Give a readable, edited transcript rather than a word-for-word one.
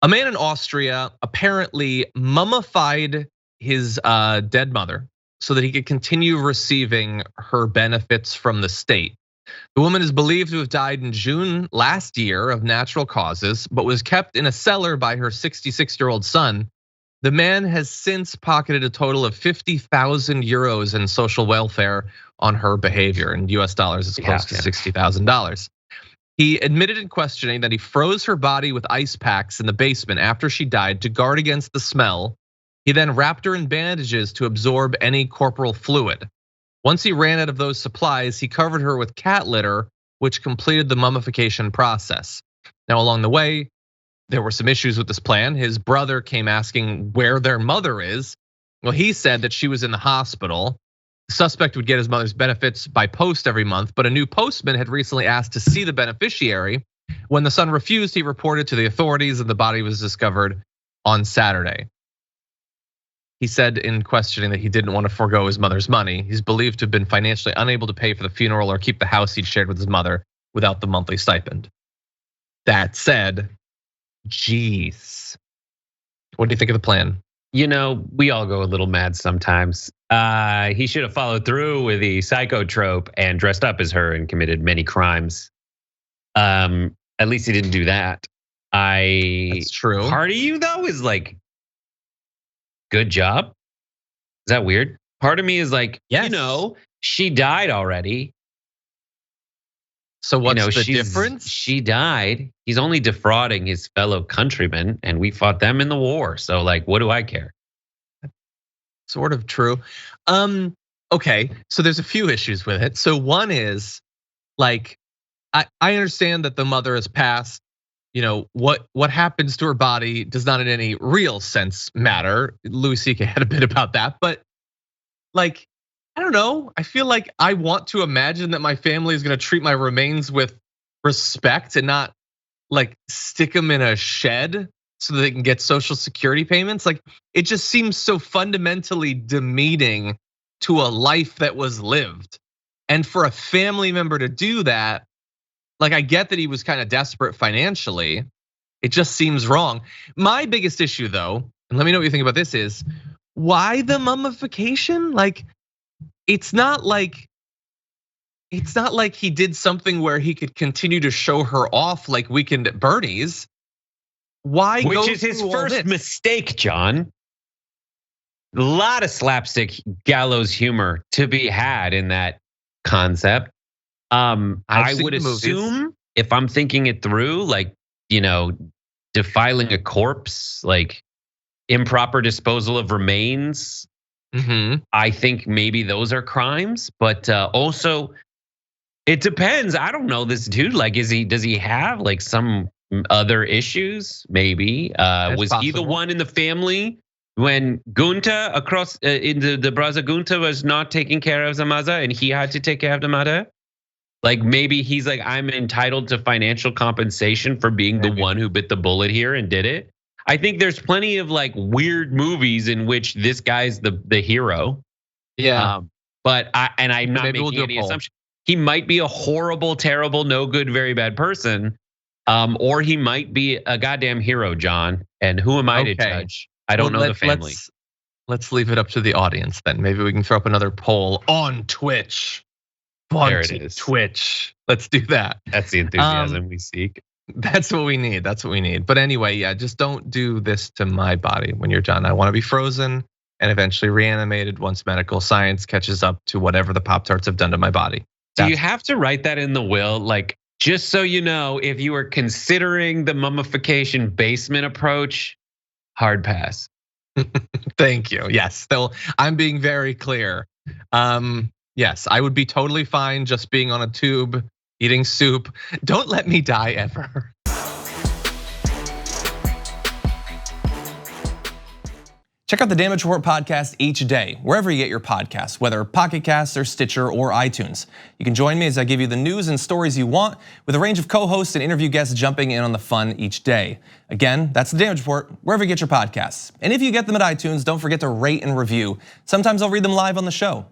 A man in Austria apparently mummified his dead mother so that he could continue receiving her benefits from the state. The woman is believed to have died in June last year of natural causes, but was kept in a cellar by her 66-year-old son. The man has since pocketed a total of 50,000 euros in social welfare on her behavior. In US dollars, it's close to $60,000. He admitted in questioning that he froze her body with ice packs in the basement after she died to guard against the smell. He then wrapped her in bandages to absorb any corporal fluid. Once he ran out of those supplies, he covered her with cat litter, which completed the mummification process. Now, along the way, there were some issues with this plan. His brother came asking where their mother is. Well, he said that she was in the hospital. The suspect would get his mother's benefits by post every month, but a new postman had recently asked to see the beneficiary. When the son refused, he reported to the authorities and the body was discovered on Saturday. He said in questioning that he didn't want to forego his mother's money. He's believed to have been financially unable to pay for the funeral or keep the house he'd shared with his mother without the monthly stipend. That said, geez, what do you think of the plan? You know, we all go a little mad sometimes. He should have followed through with the psychotrope and dressed up as her and committed many crimes. At least he didn't do that. That's true. Part of you though is like, good job. Is that weird? Part of me is like, yes. You know, she died already. So what's the difference? She died. He's only defrauding his fellow countrymen, and we fought them in the war. So like, what do I care? Sort of true. Okay, so there's a few issues with it. So one is, like, I understand that the mother has passed. You know, what happens to her body does not in any real sense matter. Louis C.K. had a bit about that, but like, I don't know. I feel like I want to imagine that my family is gonna treat my remains with respect and not like stick them in a shed so that they can get social security payments. Like, it just seems so fundamentally demeaning to a life that was lived. And for a family member to do that, like, I get that he was kind of desperate financially. It just seems wrong. My biggest issue though, and let me know what you think about this, is why the mummification? Like, it's not like he did something where he could continue to show her off like Weekend at Bernie's. Why? Which is his first mistake, John. A lot of slapstick gallows humor to be had in that concept. I would assume, if I'm thinking it through, like, you know, defiling a corpse, like improper disposal of remains. I think maybe those are crimes, but also it depends. I don't know this dude. Like, does he have like some other issues? Maybe was he the one in the family when Gunther across in the brother Gunther was not taking care of the mother and he had to take care of the mother? Like, maybe he's like, I'm entitled to financial compensation for being the one who bit the bullet here and did it. I think there's plenty of like weird movies in which this guy's the hero. Yeah. But I'm not making any assumption. He might be a horrible, terrible, no good, very bad person. Or he might be a goddamn hero, John. And who am I to judge? I don't know the family. Let's leave it up to the audience then. Maybe we can throw up another poll on Twitch. There it is. Twitch. Let's do that. That's the enthusiasm we seek. That's what we need. That's what we need. But anyway, yeah, just don't do this to my body when you're done. I want to be frozen and eventually reanimated once medical science catches up to whatever the Pop-Tarts have done to my body. Do you have to write that in the will? Like, just so you know, if you are considering the mummification basement approach, hard pass. Thank you. Yes, still, I'm being very clear. Yes, I would be totally fine just being on a tube, eating soup. Don't let me die ever. Check out the Damage Report podcast each day, wherever you get your podcasts, whether Pocket Casts or Stitcher or iTunes. You can join me as I give you the news and stories you want, with a range of co-hosts and interview guests jumping in on the fun each day. Again, that's the Damage Report, wherever you get your podcasts. And if you get them at iTunes, don't forget to rate and review. Sometimes I'll read them live on the show.